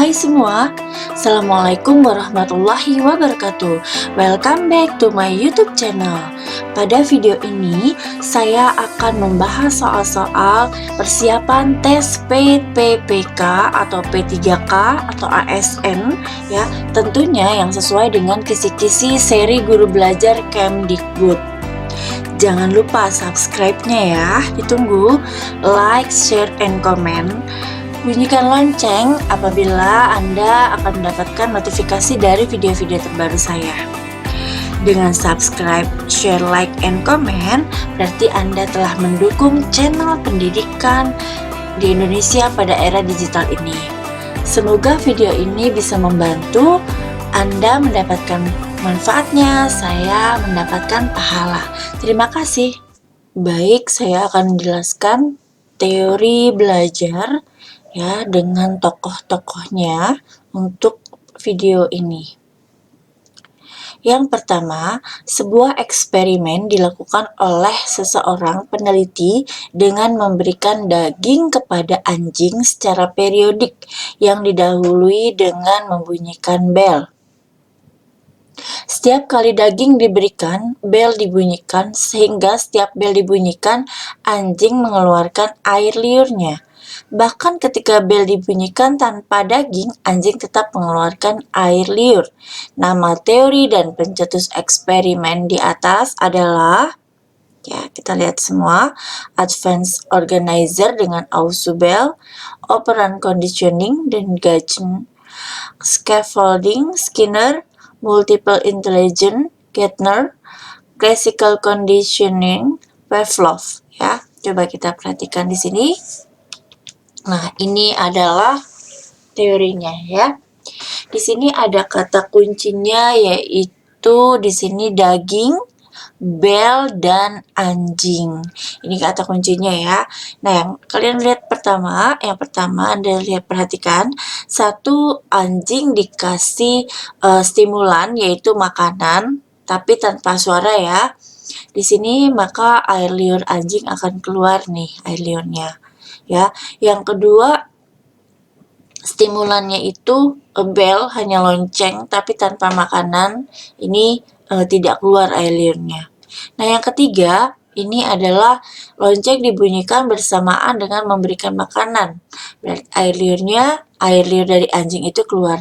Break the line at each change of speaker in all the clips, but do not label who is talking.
Hai semua, Assalamualaikum warahmatullahi wabarakatuh. Welcome back to my YouTube channel. Pada video ini, saya akan membahas soal-soal persiapan tes PPPK atau P3K atau ASN ya, tentunya yang sesuai dengan kisi-kisi seri guru belajar Kemdikbud. Jangan lupa subscribe-nya ya, ditunggu, like, share, and comment. Bunyikan lonceng apabila Anda akan mendapatkan notifikasi dari video-video terbaru saya. Dengan subscribe, share, like, and comment, berarti Anda telah mendukung channel pendidikan di Indonesia pada era digital ini. Semoga video ini bisa membantu Anda mendapatkan manfaatnya, saya mendapatkan pahala. Terima kasih. Baik, saya akan menjelaskan teori belajar ya dengan tokoh-tokohnya untuk video ini. Yang pertama, sebuah eksperimen dilakukan oleh seseorang peneliti dengan memberikan daging kepada anjing secara periodik yang didahului dengan membunyikan bel. Setiap kali daging diberikan, bel dibunyikan, sehingga setiap bel dibunyikan, anjing mengeluarkan air liurnya. Bahkan ketika bel dibunyikan tanpa daging, anjing tetap mengeluarkan air liur. Nama teori dan pencetus eksperimen di atas adalah, ya kita lihat semua, Advanced Organizer dengan Ausubel, Operant Conditioning dan Gauge, Scaffolding, Skinner, Multiple Intelligence, Geithner, Classical Conditioning, Pavlov. Ya, coba kita perhatikan di sini. Nah, ini adalah teorinya ya. Di sini ada kata kuncinya yaitu di sini daging, bel, dan anjing. Ini kata kuncinya ya. Nah, yang kalian lihat yang pertama Anda lihat perhatikan, satu anjing dikasih stimulan yaitu makanan, tapi tanpa suara ya. Di sini maka air liur anjing akan keluar nih, air liurnya. Ya, yang kedua stimulannya itu bel, hanya lonceng tapi tanpa makanan, ini tidak keluar air liurnya. Nah, yang ketiga ini adalah lonceng dibunyikan bersamaan dengan memberikan makanan. Berarti air liur dari anjing itu keluar.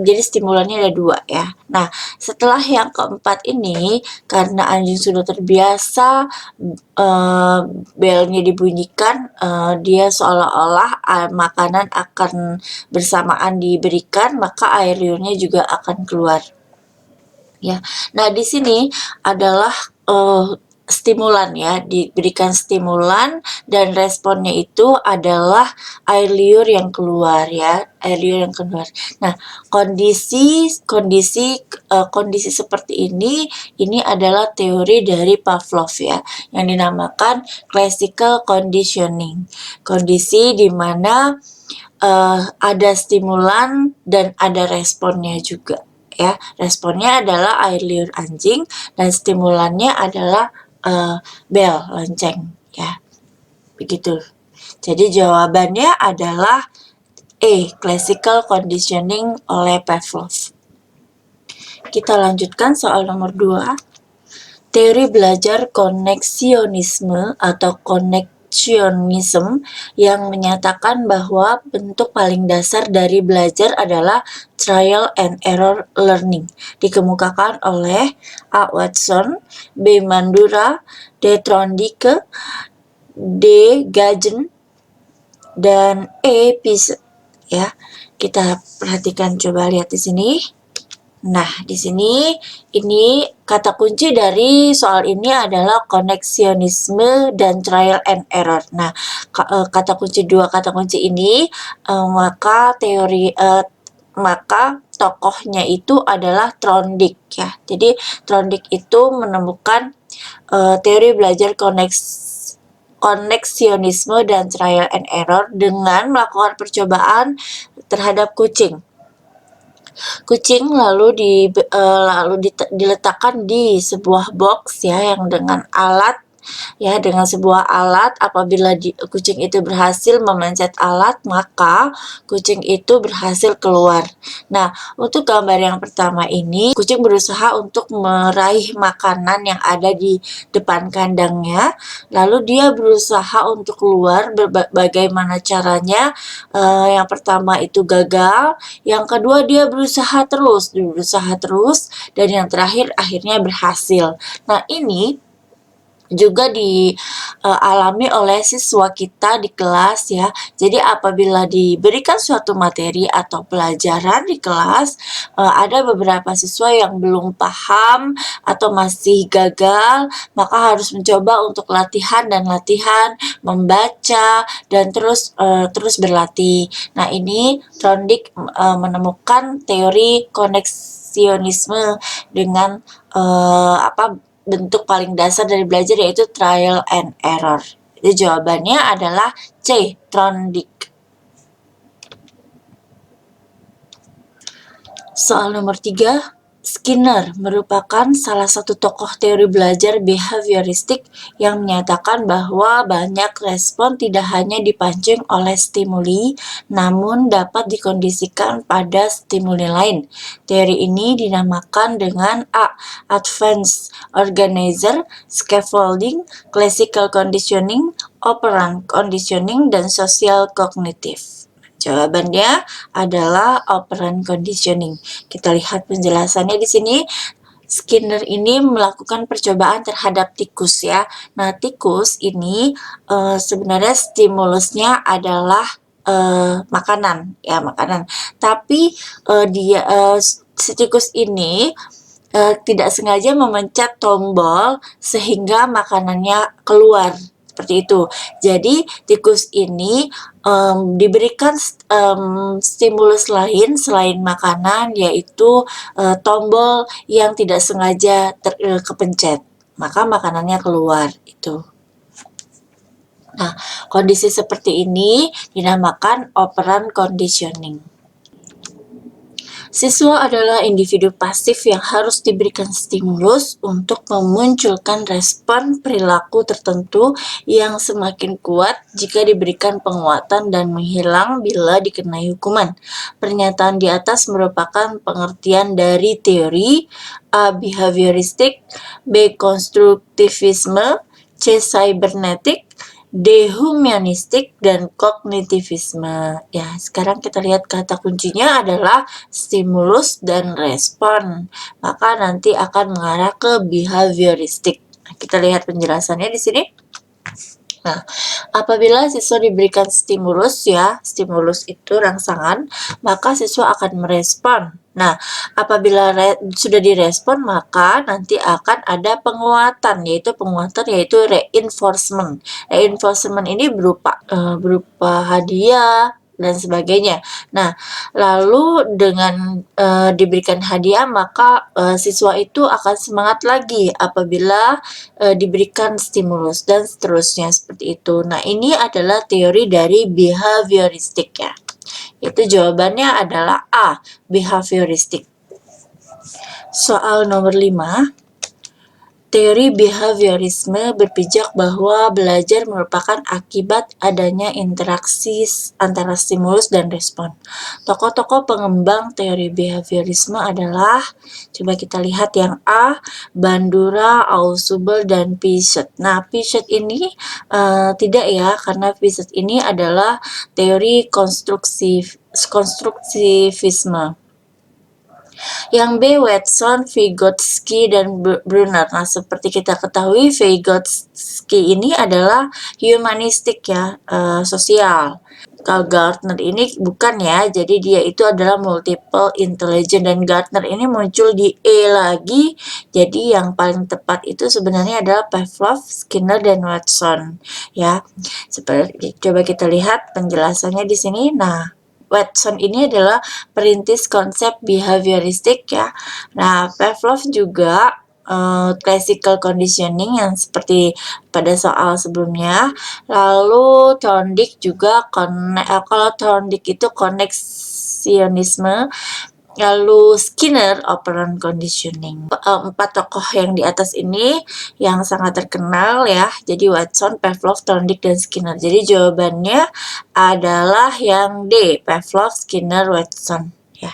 Jadi stimulannya ada dua ya. Nah, setelah yang keempat ini, karena anjing sudah terbiasa belnya dibunyikan, dia seolah-olah makanan akan bersamaan diberikan, maka air liurnya juga akan keluar. Ya, nah di sini adalah stimulan ya, diberikan stimulan dan responnya itu adalah air liur yang keluar ya, air liur yang keluar. Nah, kondisi seperti ini adalah teori dari Pavlov ya, yang dinamakan classical conditioning. Kondisi di mana ada stimulan dan ada responnya juga ya. Responnya adalah air liur anjing dan stimulannya adalah bel, lonceng ya. Begitu. Jadi jawabannya adalah E, classical conditioning oleh Pavlov. Kita lanjutkan soal nomor 2. Teori belajar koneksionisme atau koneksionisme yang menyatakan bahwa bentuk paling dasar dari belajar adalah trial and error learning, dikemukakan oleh A. Watson, B. Mandura, D. Trondike, D. Gajen, dan E. Pise. Ya, kita perhatikan, coba lihat di sini. Nah, di sini ini kata kunci dari soal ini adalah koneksionisme dan trial and error. Nah, dua kata kunci ini maka tokohnya itu adalah Trondike ya. Jadi Trondike itu menemukan teori belajar koneksionisme dan trial and error dengan melakukan percobaan terhadap kucing. Kucing lalu diletakkan di sebuah box ya, yang dengan alat Ya, dengan sebuah alat, apabila kucing itu berhasil memencet alat, maka kucing itu berhasil keluar. Nah, untuk gambar yang pertama ini, kucing berusaha untuk meraih makanan yang ada di depan kandangnya, lalu dia berusaha untuk keluar. Bagaimana caranya? Yang pertama itu gagal, yang kedua dia berusaha terus, dan yang terakhir akhirnya berhasil. Nah, ini juga dialami oleh siswa kita di kelas ya. Jadi apabila diberikan suatu materi atau pelajaran di kelas, ada beberapa siswa yang belum paham atau masih gagal, maka harus mencoba untuk latihan membaca dan terus berlatih. Nah, ini Trondijk menemukan teori koneksionisme dengan bentuk paling dasar dari belajar, yaitu trial and error. Jadi jawabannya adalah C, Trondijk. Soal nomor 3, Skinner merupakan salah satu tokoh teori belajar behavioristik yang menyatakan bahwa banyak respon tidak hanya dipancing oleh stimuli, namun dapat dikondisikan pada stimuli lain. Teori ini dinamakan dengan A. Advanced Organizer, Scaffolding, Classical Conditioning, Operant Conditioning, dan Social Cognitive. Jawabannya adalah operant conditioning. Kita lihat penjelasannya di sini. Skinner ini melakukan percobaan terhadap tikus ya. Nah, tikus ini sebenarnya stimulusnya adalah makanan. Tapi si tikus ini tidak sengaja memencet tombol sehingga makanannya keluar. Seperti itu. Jadi tikus ini diberikan stimulus lain selain makanan, yaitu tombol yang tidak sengaja kepencet, maka makanannya keluar itu. Nah, kondisi seperti ini dinamakan operant conditioning. Siswa adalah individu pasif yang harus diberikan stimulus untuk memunculkan respon perilaku tertentu yang semakin kuat jika diberikan penguatan dan menghilang bila dikenai hukuman. Pernyataan di atas merupakan pengertian dari teori A. Behavioristik, B. Konstruktivisme, C. Cybernetik, dehumanistik, dan kognitivisme. Ya, sekarang kita lihat kata kuncinya adalah stimulus dan respon. Maka nanti akan mengarah ke behavioristik. Nah, kita lihat penjelasannya di sini. Nah, apabila siswa diberikan stimulus stimulus itu rangsangan, maka siswa akan merespon. Nah, apabila sudah direspon, maka nanti akan ada penguatan, yaitu reinforcement. Reinforcement ini berupa hadiah dan sebagainya. Nah, lalu dengan diberikan hadiah, maka siswa itu akan semangat lagi apabila diberikan stimulus dan seterusnya seperti itu. Nah, ini adalah teori dari behavioristik ya. Itu jawabannya adalah A, behavioristik. Soal nomor 5. Teori behaviorisme berpijak bahwa belajar merupakan akibat adanya interaksi antara stimulus dan respon. Tokoh-tokoh pengembang teori behaviorisme adalah, coba kita lihat yang A, Bandura, Ausubel, dan Piaget. Nah, Piaget ini tidak ya, karena Piaget ini adalah teori konstruktivisme. Yang B, Watson, Vygotsky, dan Brunner. Nah, seperti kita ketahui, Vygotsky ini adalah humanistik ya, sosial. Kalau Gardner ini bukan ya, jadi dia itu adalah multiple intelligence, dan Gardner ini muncul di E lagi. Jadi yang paling tepat itu sebenarnya adalah Pavlov, Skinner, dan Watson ya. Seperti coba kita lihat penjelasannya di sini. Nah, Watson ini adalah perintis konsep behavioristik ya. Nah, Pavlov juga classical conditioning yang seperti pada soal sebelumnya. Lalu Trondijk juga kalau Trondijk itu koneksionisme, Lalu Skinner, operant conditioning. Empat tokoh yang di atas ini yang sangat terkenal ya. Jadi Watson, Pavlov, Thorndike, dan Skinner. Jadi jawabannya adalah yang D, Pavlov, Skinner, Watson ya.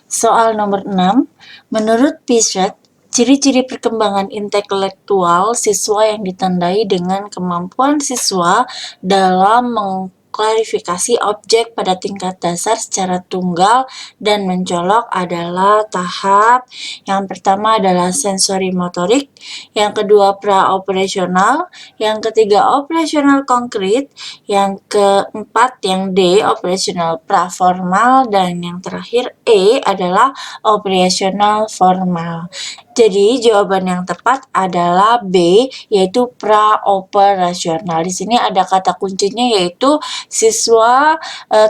Soal nomor 6. Menurut Piaget, ciri-ciri perkembangan intelektual siswa yang ditandai dengan kemampuan siswa dalam mengklarifikasi objek pada tingkat dasar secara tunggal dan mencolok adalah tahap yang pertama adalah sensori motorik, yang kedua pra-operasional, yang ketiga operasional konkret, yang keempat yang D operasional praformal, dan yang terakhir E adalah operasional formal. Jadi jawaban yang tepat adalah B, yaitu pra-operasional. Di sini ada kata kuncinya yaitu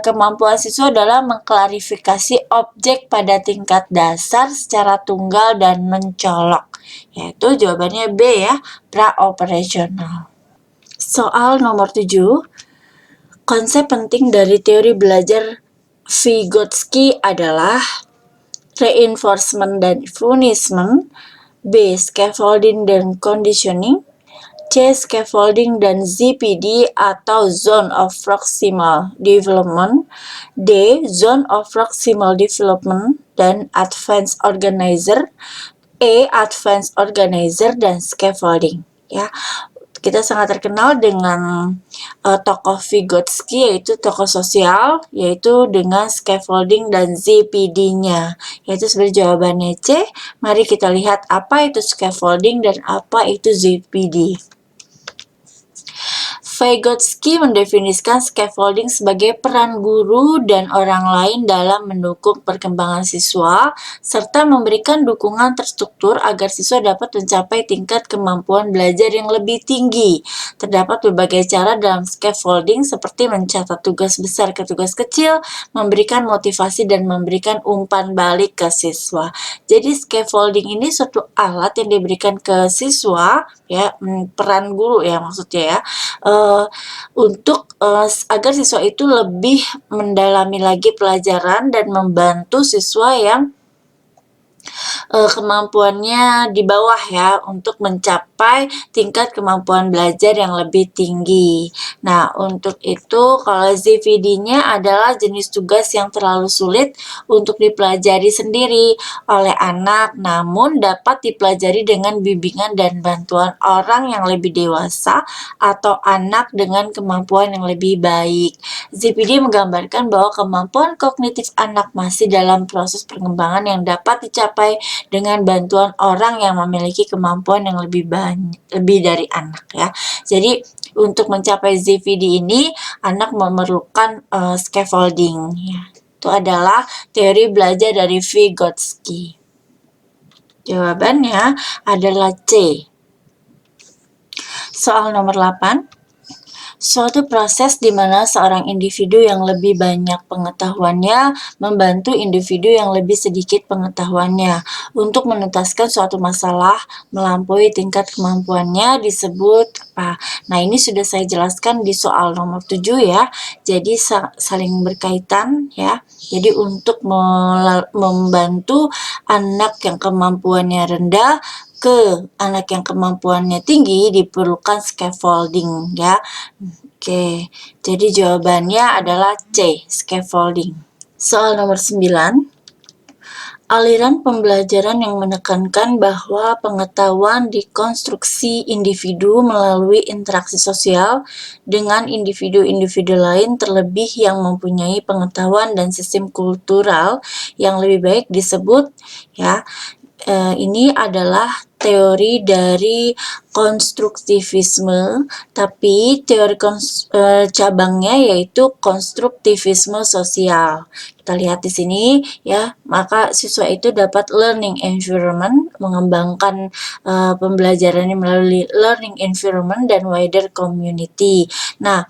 kemampuan siswa dalam mengklarifikasi objek pada tingkat dasar secara tunggal dan mencolok. Yaitu jawabannya B ya, pra-operasional. Soal nomor 7. Konsep penting dari teori belajar Vygotsky adalah reinforcement dan punishment, B. Scaffolding dan conditioning, C. Scaffolding dan ZPD atau Zone of Proximal Development, D. Zone of Proximal Development dan Advanced Organizer, E. Advanced Organizer dan Scaffolding ya. Kita sangat terkenal dengan tokoh Vygotsky, yaitu tokoh sosial, yaitu dengan scaffolding dan ZPD-nya. Yaitu sebenarnya jawabannya C. Mari kita lihat apa itu scaffolding dan apa itu ZPD. Vygotsky mendefinisikan scaffolding sebagai peran guru dan orang lain dalam mendukung perkembangan siswa, serta memberikan dukungan terstruktur agar siswa dapat mencapai tingkat kemampuan belajar yang lebih tinggi. Terdapat berbagai cara dalam scaffolding seperti mencatat tugas besar ke tugas kecil, memberikan motivasi, dan memberikan umpan balik ke siswa. Jadi scaffolding ini suatu alat yang diberikan ke siswa, ya, peran guru ya maksudnya ya, untuk agar siswa itu lebih mendalami lagi pelajaran dan membantu siswa yang kemampuannya di bawah ya untuk mencapai tingkat kemampuan belajar yang lebih tinggi. Nah, untuk itu kalau ZPD-nya adalah jenis tugas yang terlalu sulit untuk dipelajari sendiri oleh anak, namun dapat dipelajari dengan bimbingan dan bantuan orang yang lebih dewasa atau anak dengan kemampuan yang lebih baik. ZPD menggambarkan bahwa kemampuan kognitif anak masih dalam proses perkembangan yang dapat dicapai dengan bantuan orang yang memiliki kemampuan yang lebih dari anak ya. Jadi untuk mencapai ZPD ini anak memerlukan scaffolding ya. Itu adalah teori belajar dari Vygotsky. Jawabannya adalah C. Soal nomor 8. Suatu proses di mana seorang individu yang lebih banyak pengetahuannya membantu individu yang lebih sedikit pengetahuannya untuk menuntaskan suatu masalah melampaui tingkat kemampuannya disebut apa? Nah, ini sudah saya jelaskan di soal nomor 7 ya. Jadi saling berkaitan ya. Jadi untuk membantu anak yang kemampuannya rendah ke anak yang kemampuannya tinggi diperlukan scaffolding ya. Oke, jadi jawabannya adalah C, scaffolding. Soal nomor 9. Aliran pembelajaran yang menekankan bahwa pengetahuan dikonstruksi individu melalui interaksi sosial dengan individu-individu lain terlebih yang mempunyai pengetahuan dan sistem kultural yang lebih baik disebut ya. Ini adalah teori dari konstruktivisme, tapi teori cabangnya yaitu konstruktivisme sosial. Kita lihat di sini ya, maka siswa itu dapat learning environment, mengembangkan pembelajarannya melalui learning environment dan wider community. Nah,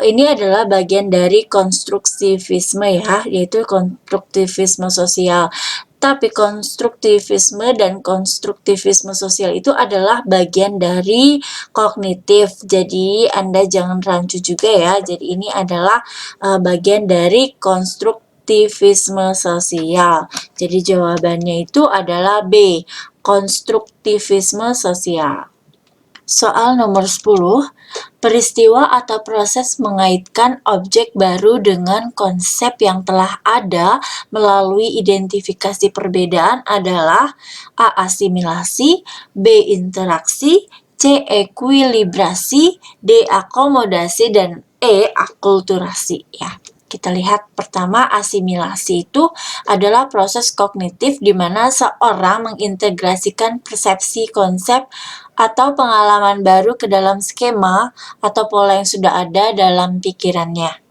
ini adalah bagian dari konstruktivisme ya, yaitu konstruktivisme sosial. Tapi konstruktivisme dan konstruktivisme sosial itu adalah bagian dari kognitif. Jadi Anda jangan rancu juga ya. Jadi ini adalah bagian dari konstruktivisme sosial. Jadi jawabannya itu adalah B, konstruktivisme sosial. Soal nomor 10, peristiwa atau proses mengaitkan objek baru dengan konsep yang telah ada melalui identifikasi perbedaan adalah A. Asimilasi, B. Interaksi, C. Ekuilibrasi, D. Akomodasi, dan E. Akulturasi ya. Kita lihat pertama, asimilasi itu adalah proses kognitif di mana seorang mengintegrasikan persepsi, konsep, atau pengalaman baru ke dalam skema atau pola yang sudah ada dalam pikirannya.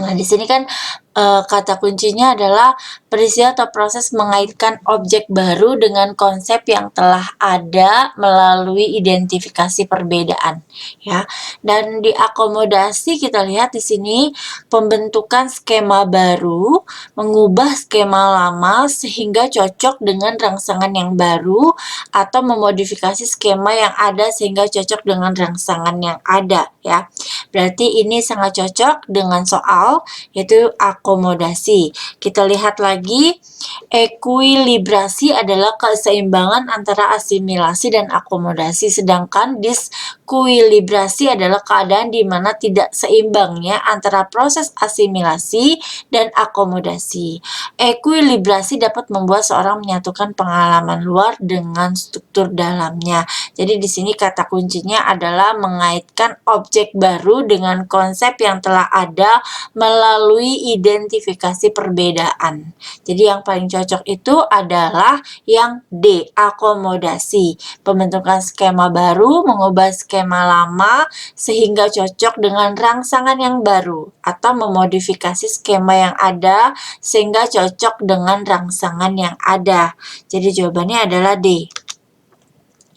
Nah, di sini kan kata kuncinya adalah peristiwa atau proses mengaitkan objek baru dengan konsep yang telah ada melalui identifikasi perbedaan, ya. Dan diakomodasi kita lihat di sini pembentukan skema baru, mengubah skema lama sehingga cocok dengan rangsangan yang baru atau memodifikasi skema yang ada sehingga cocok dengan rangsangan yang ada, ya. Berarti ini sangat cocok dengan soal yaitu akomodasi. Kita lihat lagi, ekuilibrasi adalah keseimbangan antara asimilasi dan akomodasi, sedangkan diskuilibrasi adalah keadaan di mana tidak seimbangnya antara proses asimilasi dan akomodasi. Ekuilibrasi dapat membuat seorang menyatukan pengalaman luar dengan struktur dalamnya. Jadi di sini kata kuncinya adalah mengaitkan objek baru dengan konsep yang telah ada melalui identifikasi perbedaan. Jadi yang paling cocok itu adalah yang D, akomodasi. Pembentukan skema baru, mengubah skema lama sehingga cocok dengan rangsangan yang baru atau memodifikasi skema yang ada sehingga cocok dengan rangsangan yang ada. Jadi jawabannya adalah D,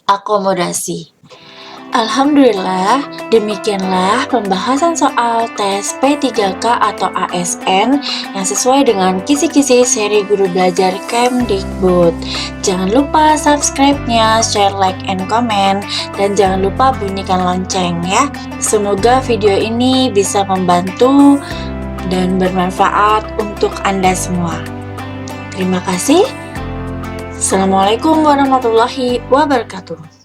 akomodasi. Alhamdulillah, demikianlah pembahasan soal tes P3K atau ASN yang sesuai dengan kisi-kisi seri Guru Belajar Kemdikbud. Jangan lupa subscribe-nya, share, like, and comment, dan jangan lupa bunyikan lonceng ya. Semoga video ini bisa membantu dan bermanfaat untuk Anda semua. Terima kasih. Assalamualaikum warahmatullahi wabarakatuh.